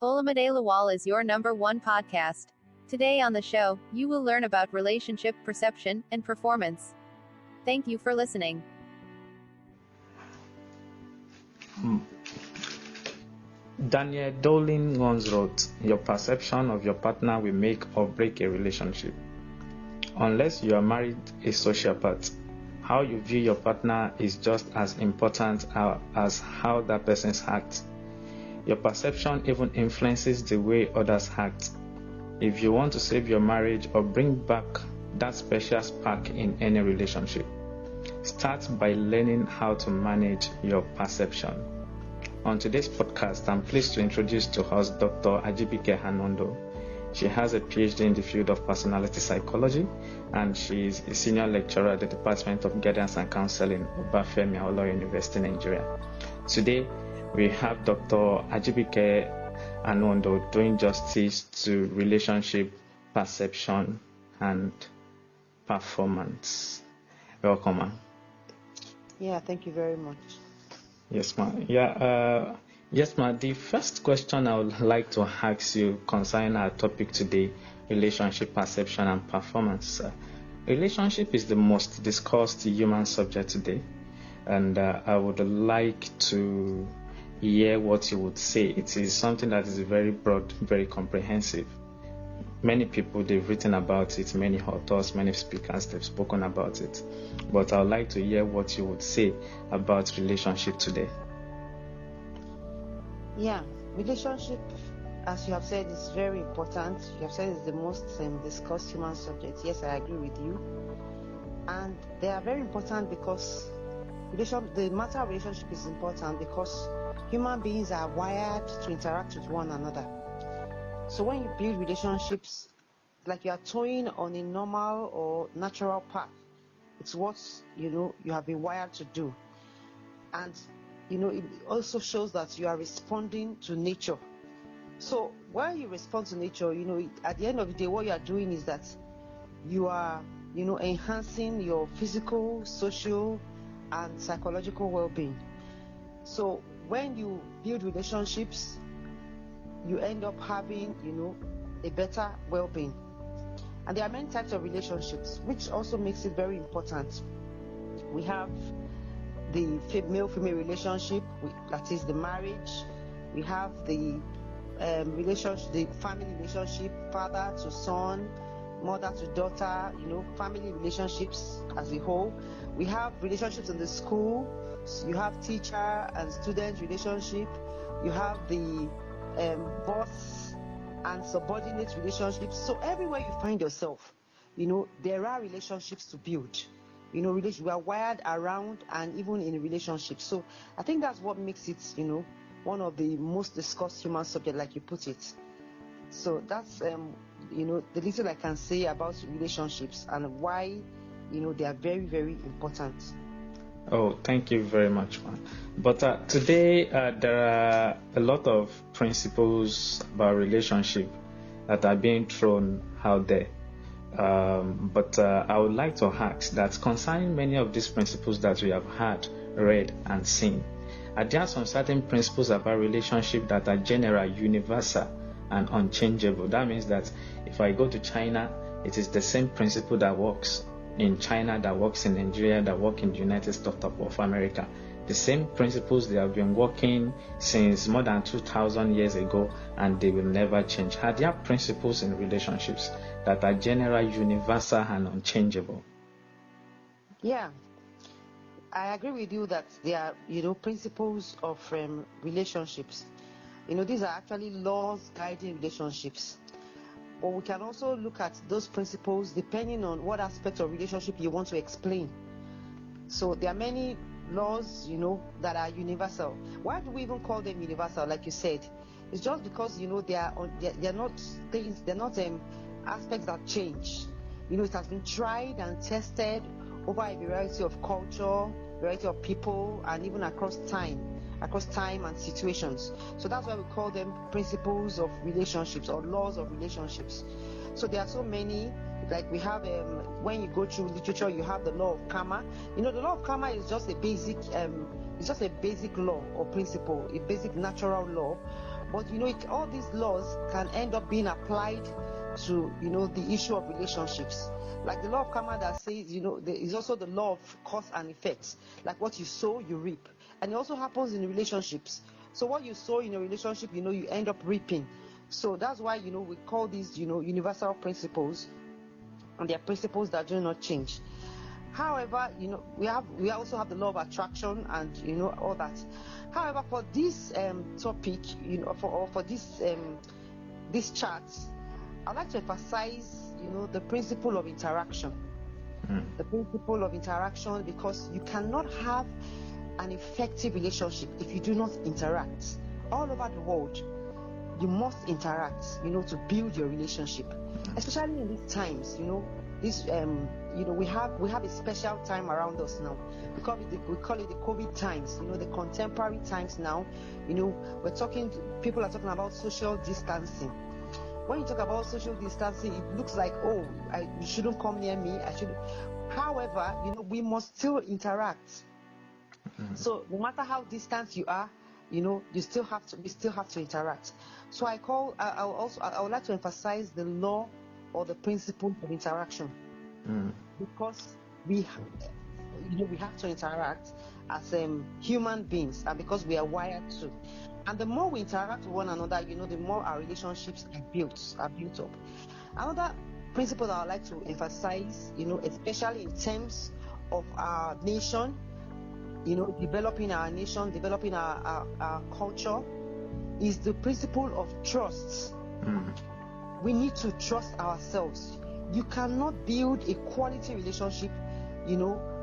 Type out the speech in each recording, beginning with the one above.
Olamide Lawal is your #1 podcast. Today on the show, you will learn about relationship perception and performance. Thank you for listening. Daniel Dolin once wrote, "Your perception of your partner will make or break a relationship. Unless you are married a sociopath, how you view your partner is just as important as how that person acts. Your perception even influences the way others act. If you want to save your marriage or bring back that special spark in any relationship, start by learning how to manage your perception." On today's podcast, I'm pleased to introduce to us Dr. Ajibike Hanondo. She has a PhD in the field of personality psychology, and she is a senior lecturer at the Department of Guidance and Counseling, Obafemi Awolowo University, Nigeria. Today, we have Dr. Ajibike Hanondo doing justice to relationship perception and performance. Welcome, ma'am. Yeah, thank you very much. Yes, ma'am. Yes, ma'am. The first question I would like to ask you concerning our topic today, relationship perception and performance. Relationship is the most discussed human subject today, and I would like to hear what you would say. It is something that is very broad, very comprehensive. Many people, they've written about it, many authors, many speakers, they've spoken about it. But I would like to hear what you would say about relationship today. Yeah, relationship, as you have said, is very important. You have said it's the most discussed human subject. Yes, I agree with you. And they are very important because the matter of relationship is important because human beings are wired to interact with one another. So when you build relationships, like you are towing on a normal or natural path, it's what you have been wired to do. And it also shows that you are responding to nature. So when you respond to nature, at the end of the day, what you are doing is that you are enhancing your physical, social, and psychological well-being. So when you build relationships, you end up having a better well-being. And there are many types of relationships, which also makes it very important. We have the male-female relationship, that is the marriage. We have the relationship, the family relationship, father to son, mother to daughter, family relationships as a whole. We have relationships in the school. You have teacher and student relationship. You have the boss and subordinate relationships. So everywhere you find yourself, there are relationships to build. We are wired around and even in relationships. So I think that's what makes it, one of the most discussed human subject, like you put it. So that's, the little I can say about relationships and why, they are very, very important. Oh, thank you very much, man. But today there are a lot of principles about relationship that are being thrown out there. But I would like to ask that concerning many of these principles that we have heard, read, and seen, are there some certain principles about relationship that are general, universal, and unchangeable? That means that if I go to China, it is the same principle that works in China, that works in Nigeria, that work in the United States of America. The same principles, they have been working since more than 2,000 years ago, and they will never change. Are there principles in relationships that are general, universal, and unchangeable? Yeah, I agree with you that there are, principles of relationships. These are actually laws guiding relationships. But we can also look at those principles depending on what aspect of relationship you want to explain. So there are many laws, that are universal. Why do we even call them universal? Like you said, it's just because they're not things, they're not aspects that change. It has been tried and tested over a variety of culture, variety of people, and even across time and situations. So that's why we call them principles of relationships or laws of relationships. So there are so many. Like we have, when you go through literature, you have the law of karma. The law of karma is just a basic law or principle, a basic natural law. But all these laws can end up being applied to the issue of relationships. Like the law of karma that says, there is also the law of cause and effects. Like what you sow, you reap. And it also happens in relationships. So what you sow in a relationship, you end up reaping. So that's why, we call these, universal principles, and they are principles that do not change. However, we also have the law of attraction and, all that. However, for this topic, for this chart, I'd like to emphasize, the principle of interaction. The principle of interaction, because you cannot have an effective relationship if you do not interact. All over the world, you must interact, to build your relationship. Especially in these times, we have a special time around us now. We call it the COVID times, the contemporary times now. People are talking about social distancing. When you talk about social distancing, it looks like, you shouldn't come near me. However, we must still interact. So no matter how distant you are, we still have to interact. So I would like to emphasize the law or the principle of interaction, because we have to interact as human beings, and because we are wired to. And the more we interact with one another, the more our relationships are built up. Another principle that I would like to emphasize, especially in terms of our nation, developing our nation, developing our culture, is the principle of trust. We need to trust ourselves. You cannot build a quality relationship,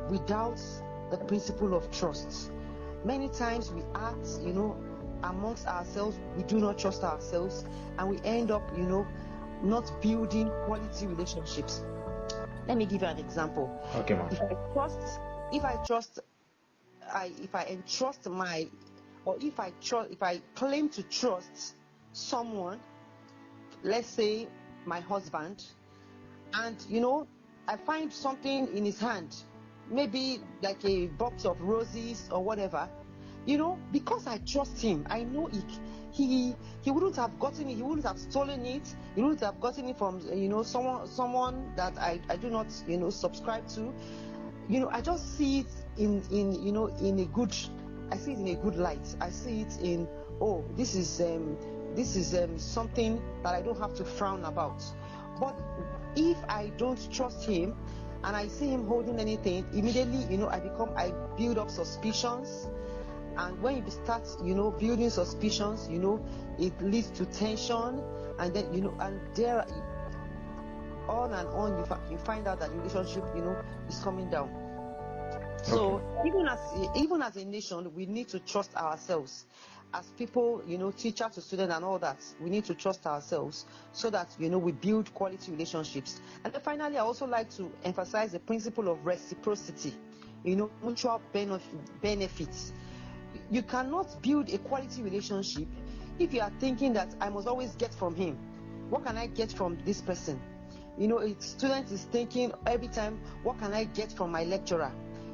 without the principle of trust. Many times we act, amongst ourselves, we do not trust ourselves, and we end up, not building quality relationships. Let me give you an example. Okay, ma'am. If I claim to trust someone, let's say my husband, and I find something in his hand, maybe like a box of roses or whatever, because I trust him, I know he wouldn't have gotten it, he wouldn't have stolen it, he wouldn't have gotten it from someone that I do not subscribe to. I just see it in a good, I see it in a good light. I see it in, this is something that I don't have to frown about. But if I don't trust him and I see him holding anything, immediately I build up suspicions. And when you start building suspicions, it leads to tension, and then and there on and on you find out that the relationship is coming down. So even as a nation, we need to trust ourselves. As people, teacher to student and all that, we need to trust ourselves so that we build quality relationships. And then finally, I also like to emphasize the principle of reciprocity, mutual benefits. You cannot build a quality relationship if you are thinking that I must always get from him. What can I get from this person? A student is thinking every time, what can I get from my lecturer?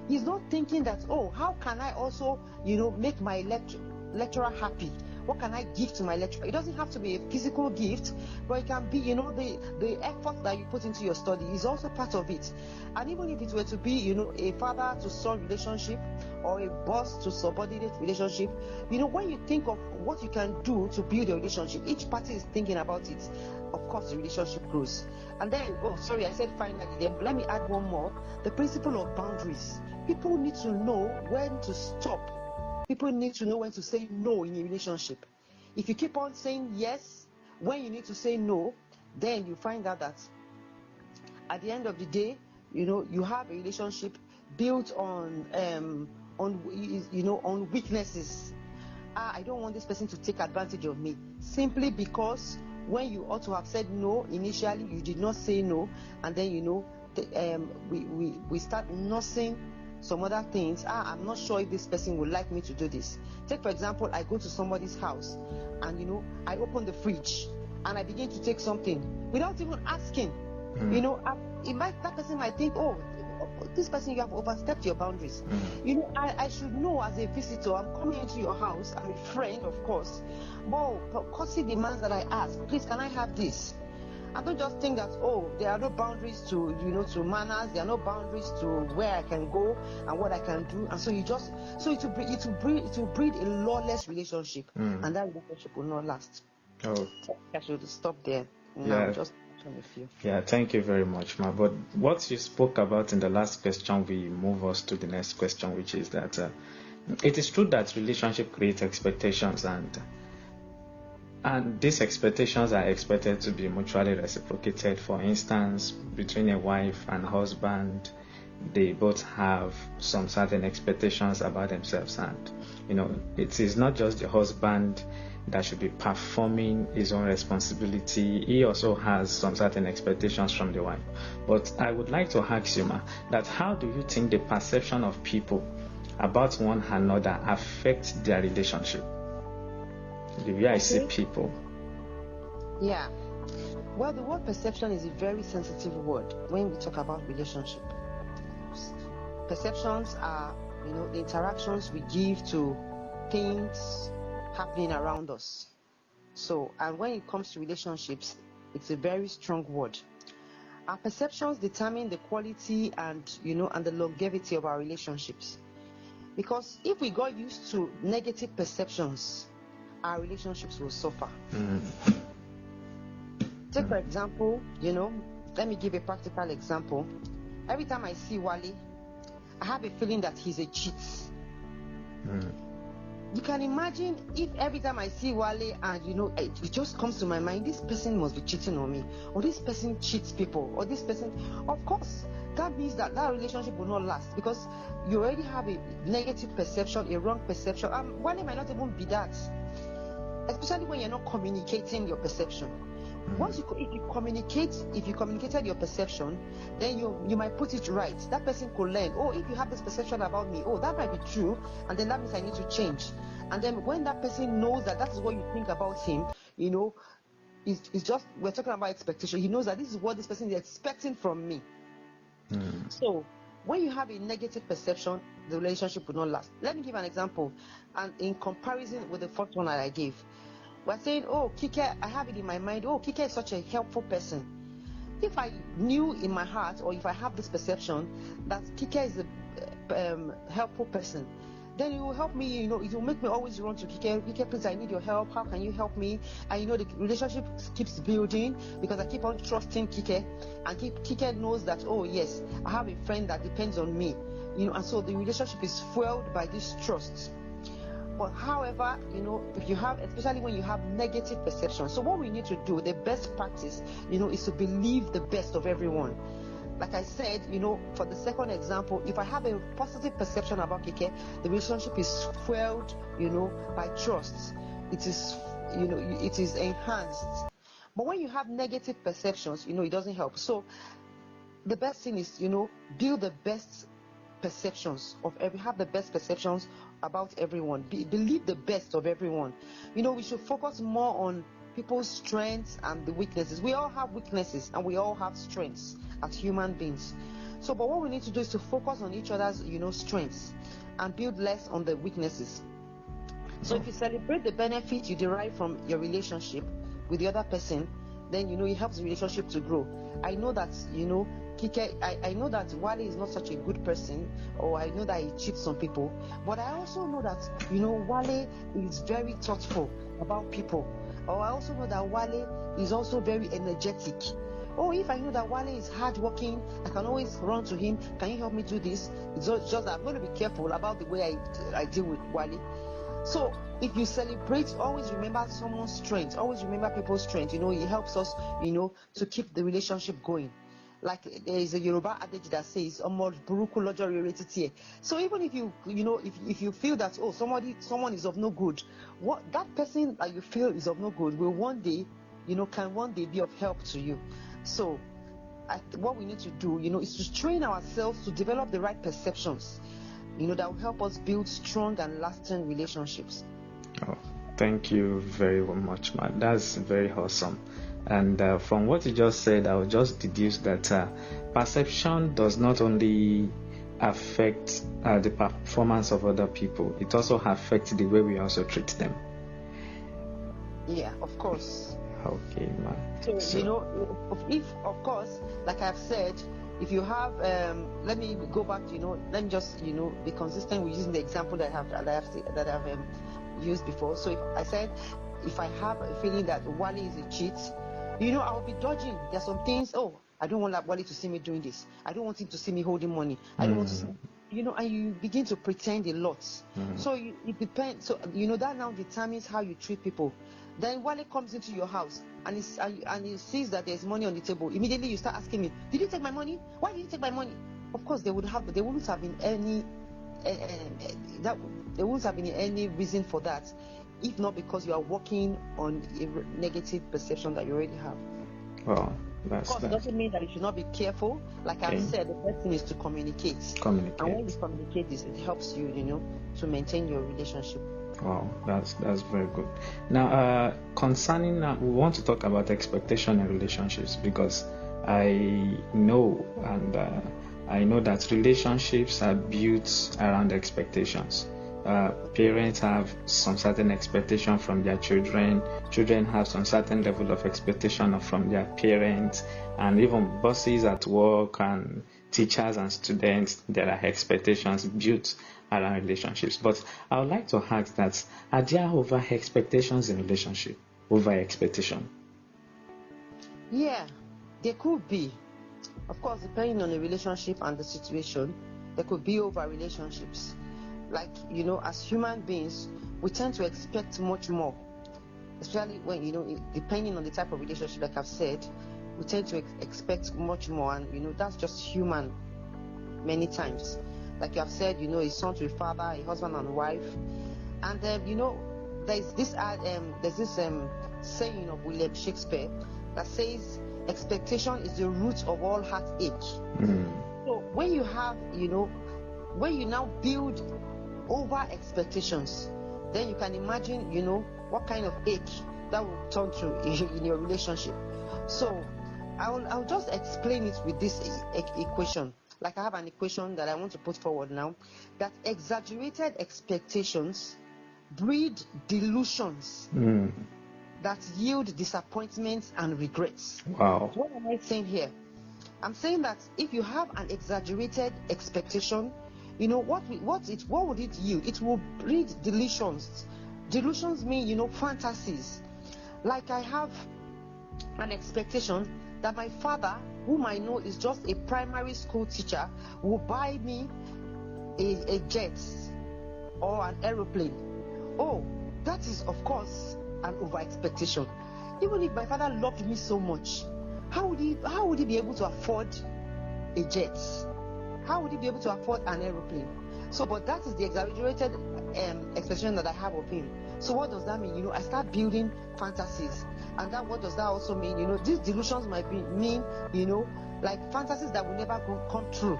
He's not thinking that, how can I also, make my lecturer happy? What can I give to my lecturer? It doesn't have to be a physical gift, but it can be, the effort that you put into your study is also part of it. And even if it were to be, a father to son relationship or a boss to subordinate relationship, when you think of what you can do to build a relationship, each party is thinking about it. Of course, the relationship grows. And then, I said finally, then let me add one more. The principle of boundaries. People need to know when to stop. People need to know when to say no in a relationship. If you keep on saying yes when you need to say no, then you find out that at the end of the day, you have a relationship built on weaknesses. I don't want this person to take advantage of me, simply because when you ought to have said no initially, you did not say no, and then we start nursing some other things. I'm not sure if this person would like me to do this. Take for example, I go to somebody's house and I open the fridge and I begin to take something without even asking. That person might think, this person, you have overstepped your boundaries. I should know as a visitor, I'm coming into your house, I'm a friend, of course. But courtesy demands that I ask, please, can I have this? I don't just think that, there are no boundaries to manners, there are no boundaries to where I can go and what I can do. And so it will breed a lawless relationship, and that relationship will not last. Oh, I should stop there. Yeah. Just a few. Yeah, thank you very much, Ma. But what you spoke about in the last question, we move us to the next question, which is that it is true that relationship creates expectations, and these expectations are expected to be mutually reciprocated. For instance, between a wife and husband, they both have some certain expectations about themselves, and it is not just the husband that should be performing his own responsibility. He also has some certain expectations from the wife. But I would like to ask you, Ma, that how do you think the perception of people about one another affects their relationship? The way I see people. Yeah. Well, the word perception is a very sensitive word when we talk about relationship. Perceptions are, the interactions we give to things happening around us. So, and when it comes to relationships, it's a very strong word. Our perceptions determine the quality and the longevity of our relationships. Because if we got used to negative perceptions, our relationships will suffer. Take for example, let me give a practical example. Every time I see Wale, I have a feeling that he's a cheat. You can imagine if every time I see Wale and it just comes to my mind, this person must be cheating on me, or this person cheats people, or this person, of course, that means that relationship will not last, because you already have a negative perception, a wrong perception. Wale might not even be that, especially when you're not communicating your perception. Once if you communicated your perception, then you might put it right. That person could learn, if you have this perception about me, that might be true, and then that means I need to change. And then when that person knows that is what you think about him, it's just, we're talking about expectation. He knows that this is what this person is expecting from me. So when you have a negative perception, the relationship will not last. Let me give an example, and in comparison with the first one that I gave. We're saying, Kike, I have it in my mind, Kike is such a helpful person. If I knew in my heart, or if I have this perception that Kike is a helpful person, then it will help me, it will make me always run to Kike. Kike, please, I need your help. How can you help me? And the relationship keeps building because I keep on trusting Kike. And Kike knows that, yes, I have a friend that depends on me. And so the relationship is fueled by this trust. But however, if you have, especially when you have negative perception, so what we need to do, the best practice, is to believe the best of everyone. Like I said, for the second example, if I have a positive perception about Kike, the relationship is fueled, by trust. It is, it is enhanced. But when you have negative perceptions, it doesn't help. So the best thing is, build the best perceptions have the best perceptions about everyone. Believe the best of everyone. We should focus more on people's strengths and the weaknesses. We all have weaknesses and we all have strengths as human beings. So, but what we need to do is to focus on each other's, strengths and build less on the weaknesses. So if you celebrate the benefit you derive from your relationship with the other person, then, it helps the relationship to grow. I know that, Kike, I know that Wale is not such a good person, or I know that he cheats on people, but I also know that, Wale is very thoughtful about people, or I also know that Wale is also very energetic. If I know that Wale is hardworking, I can always run to him. Can you help me do this? It's just that I'm going to be careful about the way I deal with Wale. So if you celebrate, always remember someone's strength, always remember people's strength. It helps us, to keep the relationship going. Like there is a Yoruba adage that says, so even if you, if you feel that, someone is of no good, what that person that you feel is of no good will one day, can one day be of help to you. So what we need to do, is to train ourselves to develop the right perceptions, that will help us build strong and lasting relationships. Thank you very much, man. That's very awesome. And from what you just said, I will just deduce that perception does not only affect the performance of other people, it also affects the way we also treat them. Yeah, of course. Okay, man. So, if of course, like I've said, if you have, let me go back. Let me just be consistent with using the example that I've used before. So if I have a feeling that Wally is a cheat, I'll be judging. There's some things. Oh, I don't want Wally to see me doing this. I don't want him to see me holding money. I don't want to see. And you begin to pretend a lot. So it depends. So that now determines how you treat people. Then Wale comes into your house and he sees that there's money on the table. Immediately you start asking me, "Did you take my money? Why did you take my money?" Of course, there wouldn't have been any reason for that, if not because you are working on a negative perception that you already have. Well, of course, it doesn't mean that you should not be careful. Like I've said, the first thing is to communicate. And when you communicate this, it helps you, to maintain your relationship. Wow, that's very good. Now, concerning we want to talk about expectation in relationships, because I know that relationships are built around expectations. Parents have some certain expectation from their children. Children have some certain level of expectation from their parents, and even bosses at work and teachers and students. There are expectations built around relationships. But I would like to ask that, are there over expectations in relationship? Over expectation? Yeah, there could be. Of course, depending on the relationship and the situation, there could be over relationships. Like, as human beings, we tend to expect much more. Especially when, depending on the type of relationship, like I've said, we tend to expect much more. And, that's just human many times. Like you have said, a son to a father, a husband and wife. And, there's this saying of William Shakespeare that says, expectation is the root of all heartache. So when you have, when you now build over expectations, then you can imagine, what kind of ache that will turn to in your relationship. So I'll just explain it with this equation. Like I have an equation that I want to put forward now, that exaggerated expectations breed delusions that yield disappointments and regrets. Wow. What am I saying here? I'm saying that if you have an exaggerated expectation, what would it yield? It will breed delusions. Delusions mean, fantasies. Like I have an expectation that my father, whom I know is just a primary school teacher, will buy me a jet or an aeroplane. Oh, that is of course an over expectation. Even if my father loved me so much, how would he be able to afford a jet? How would he be able to afford an aeroplane? So, but that is the exaggerated expectation that I have of him. So what does that mean? I start building fantasies. And what does that also mean? These delusions might mean, like fantasies that will never come true.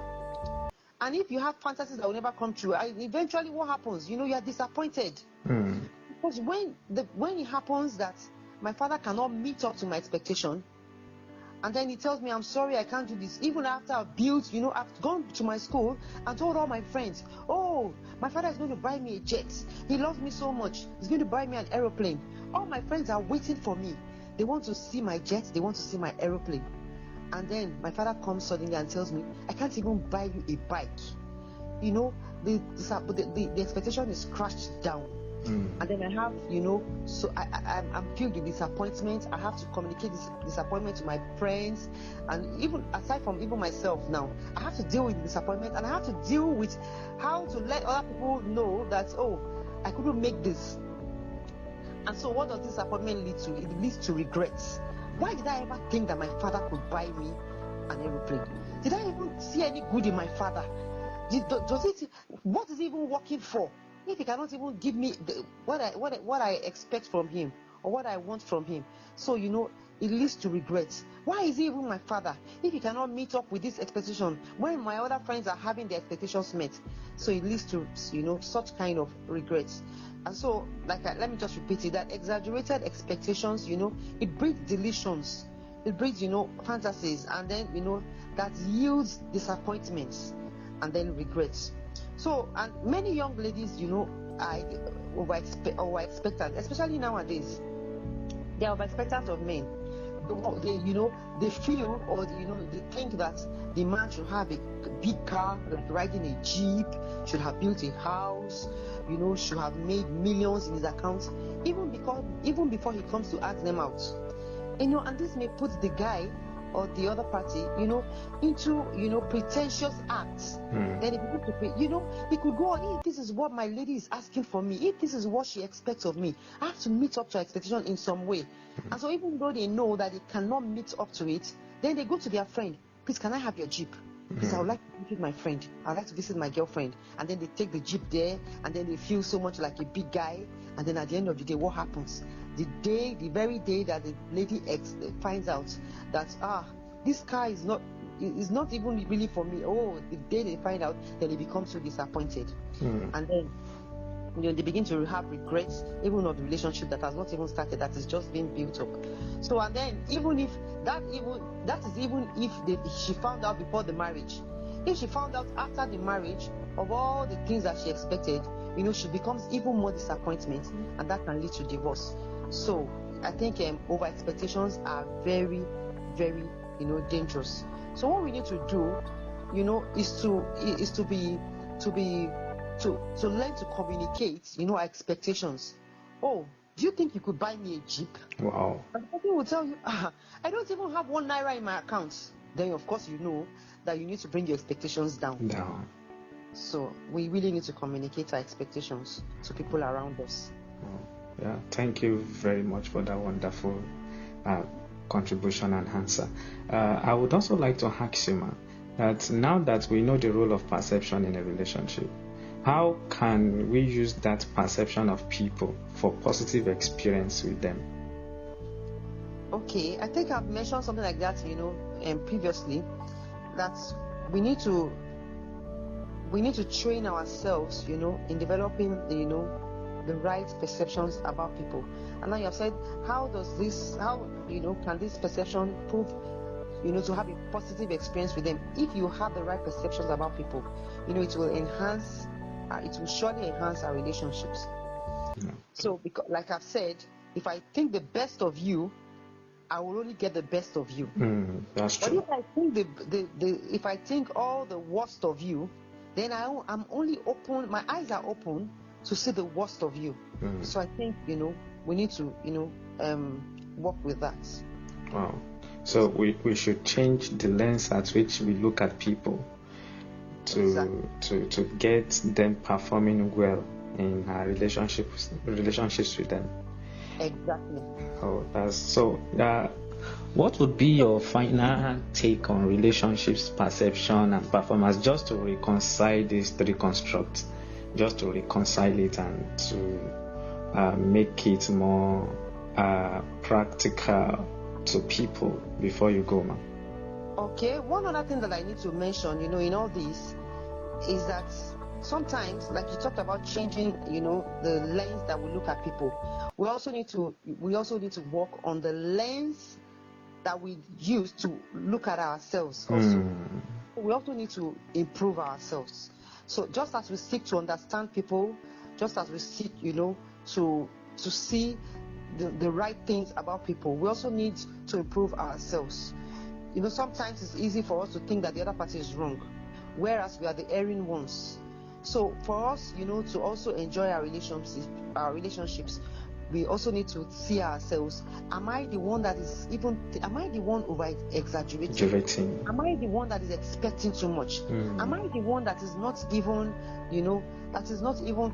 And if you have fantasies that will never come true, eventually what happens? You are disappointed. Because when it happens that my father cannot meet up to my expectation, and then he tells me, "I'm sorry, I can't do this," even after I've built, I've gone to my school and told all my friends, "Oh, my father is going to buy me a jet. He loves me so much. He's going to buy me an aeroplane." All my friends are waiting for me. They want to see my jet. They want to see my aeroplane. And then my father comes suddenly and tells me, "I can't even buy you a bike." The expectation is crashed down. And then I have, so I'm filled with disappointment. I have to communicate this disappointment to my friends, and even aside from even myself now, I have to deal with disappointment, and I have to deal with how to let other people know that, oh, I couldn't make this. And so what does disappointment lead to? It leads to regrets. Why did I ever think that my father could buy me an aeroplane? Did I even see any good in my father? What is he even working for? If he cannot even give me what I expect from him, or what I want from him. So, it leads to regrets. Why is he even my father if he cannot meet up with this expectation when my other friends are having their expectations met? So it leads to, such kind of regrets. And so, let me just repeat it, that exaggerated expectations, it breeds delusions. It breeds, fantasies, and then, that yields disappointments and then regrets. So, and many young ladies, are over-expectant, especially nowadays. They are over-expectant of men. They feel, or they think that the man should have a big car, like riding a jeep, should have built a house, should have made millions in his account, even before he comes to ask them out. And this may put the guy or the other party, into, pretentious acts. Then it begins to, he could go on, if this is what my lady is asking for me, if this is what she expects of me, I have to meet up to her expectation in some way. And so even though they know that they cannot meet up to it, then they go to their friend, please, can I have your jeep? Because I would like to visit my friend. I would like to visit my girlfriend. And then they take the jeep there, and then they feel so much like a big guy. And then at the end of the day, what happens? The very day that the lady finds out that this car is not even really for me. Oh, the day they find out, then they become so disappointed. And then they begin to have regrets, even of the relationship that has not even started, that is just being built up. So, and then even if she found out before the marriage. If she found out after the marriage of all the things that she expected, she becomes even more disappointment, and that can lead to divorce. So I think over expectations are very, very, dangerous. So what we need to do, is to learn to communicate, our expectations. Oh, do you think you could buy me a jeep? Wow. And people will tell you, I don't even have 1 naira in my account. Then of course you know that you need to bring your expectations down. So we really need to communicate our expectations to people around us. Yeah, thank you very much for that wonderful contribution and answer. I would also like to ask you, ma, that now that we know the role of perception in a relationship, how can we use that perception of people for positive experience with them? Okay, I think I've mentioned something like that, previously, that we need to train ourselves, in developing, the right perceptions about people. And now you have said, how can this perception prove, to have a positive experience with them? If you have the right perceptions about people, it will surely enhance our relationships. Yeah. So, because, like I've said, if I think the best of you, I will only get the best of you. That's true. But if I think all the worst of you, then I'm only open. My eyes are open to see the worst of you. So I think we need to work with that. Wow. So we should change the lens at which we look at people to get them performing well in our relationships with them. Exactly. Oh, that's so. What would be your final take on relationships, perception, and performance, just to reconcile these three constructs, just to reconcile it and to make it more practical to people before you go, ma'am? Okay, one other thing that I need to mention, in all this, is that sometimes, like you talked about changing, the lens that we look at people, we also need to work on the lens that we use to look at ourselves also. We also need to improve ourselves. So just as we seek to understand people, just as we seek, to see the right things about people, we also need to improve ourselves. Sometimes it's easy for us to think that the other party is wrong, whereas we are the erring ones. So for us, to also enjoy our relationships, we also need to see ourselves. Am I the one over exaggerating? Am I the one that is expecting too much? Am I the one that is not even,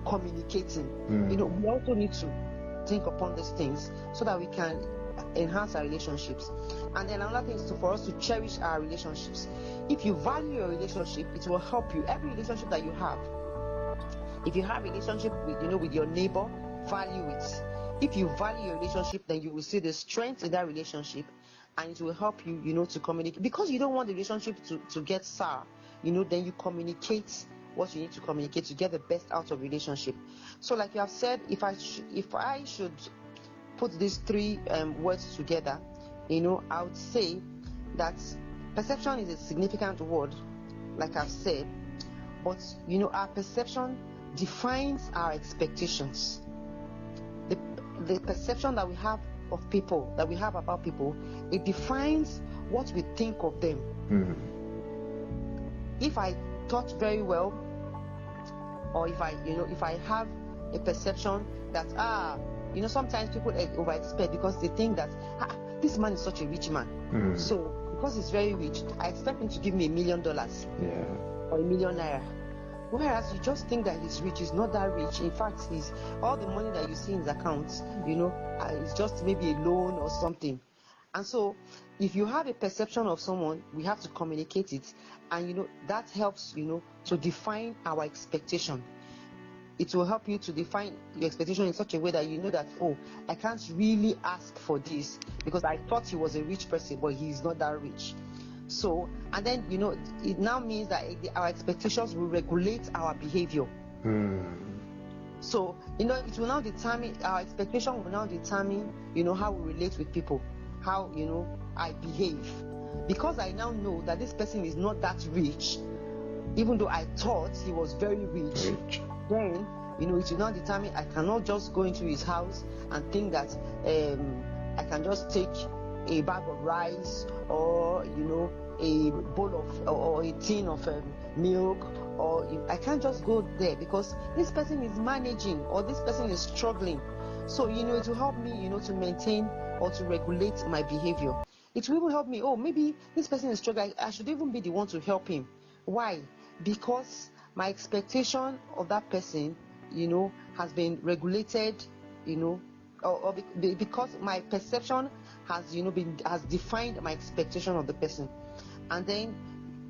communicating? We also need to think upon these things so that we can enhance our relationships. And then another thing is for us to cherish our relationships. If you value your relationship, it will help you. Every relationship that you have, if you have a relationship with your neighbor, value it. If you value your relationship, then you will see the strength in that relationship, and it will help you, to communicate. Because you don't want the relationship to get sour, then you communicate what you need to communicate to get the best out of relationship. So like you have said, if I should put these three words together, I would say that perception is a significant word, like I've said, but our perception defines our expectations. The perception that we have of people, that we have about people, it defines what we think of them. If I thought very well, or if I have a perception that sometimes people over expect because they think that this man is such a rich man, so because he's very rich, I expect him to give me $1 million, or $1 million naira. Whereas you just think that he's rich. He's not that rich. In fact, he's all the money that you see in his accounts, it's just maybe a loan or something. And so, if you have a perception of someone, we have to communicate it, and that helps to define our expectation. It will help you to define your expectation in such a way that that I can't really ask for this because I thought he was a rich person, but he's not that rich. So, and then it now means that our expectations will regulate our behavior. So it will now determine, our expectation will now determine how we relate with people, how I behave, because I now know that this person is not that rich, even though I thought he was very rich. Then it will now determine I cannot just go into his house and think that I can just take a bag of rice or a bowl of or a tin of milk, or I can't just go there because this person is managing or this person is struggling. So it will help me to maintain or to regulate my behavior. It will even help me, maybe this person is struggling, I should even be the one to help him. Why? Because my expectation of that person has been regulated, or because my perception has defined my expectation of the person, and then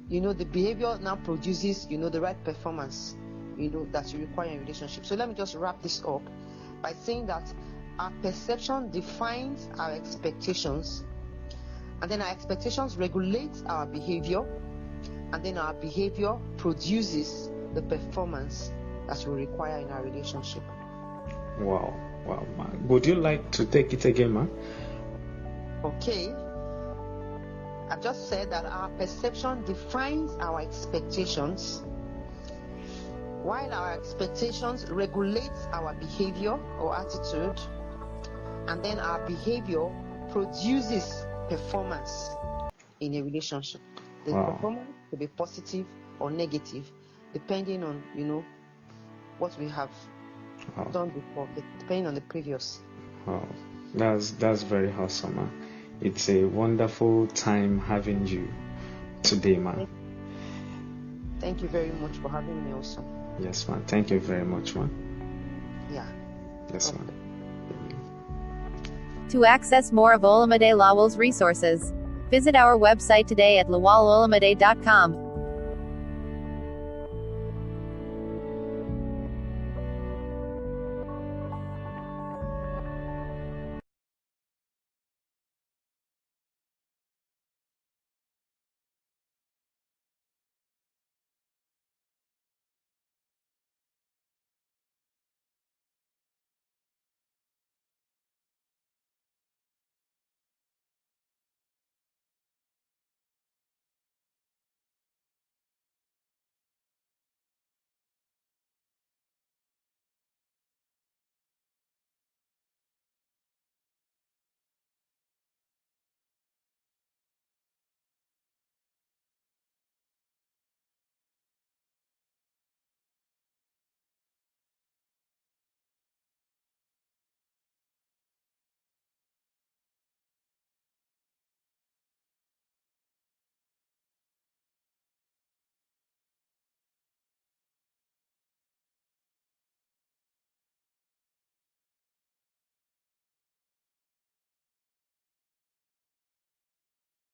the behavior now produces the right performance that you require in a relationship. So let me just wrap this up by saying that our perception defines our expectations, and then our expectations regulate our behavior, and then our behavior produces the performance that we require in our relationship. Wow, man. Would you like to take it again, man? Okay. I've just said that our perception defines our expectations, while our expectations regulate our behavior or attitude, and then our behavior produces performance in a relationship. The performance could be positive or negative, depending on what we have done before, depending on the previous. Wow, that's very awesome, man. It's a wonderful time having you today, man. Thank you very much for having me also. Yes, man. Thank you very much, man. Yeah. Yes, man. To access more of Olumide Lawal's resources, visit our website today at lawalolamide.com.